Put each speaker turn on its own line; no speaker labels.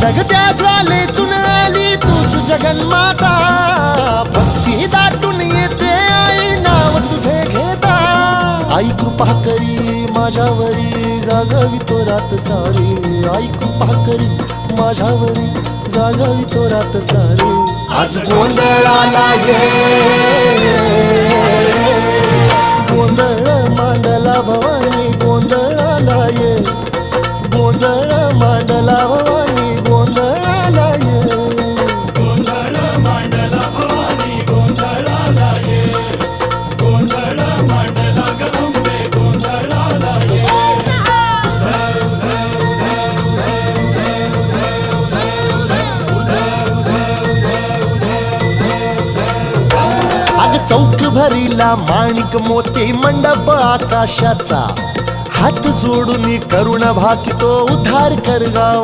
धगधगत्या ज्वालेतून आली तूच जगन्माता, भक्ती दाटून येते आई नाव तुझे घेता. आई कृपा करी माझ्यावरी जागावी तो रात सारी, आई कृपा करी माझ्यावरी जागावी तो रात सारी. आज गोंधळाला ये, गोंधळ मांडला भवानी गोंधळाला ये, गोंधळ मांडला भवानी गोंधळाला ये.
गोंधळ मांडला भवानी गोंधळाला ये, गोंधळ मांडला गदंबे गोंधळाला ये.
अग चौक भरीला माणिक मोती मंडप आकाशाचा, हात जोडून करुण भाकितो उद्धार कर गाव.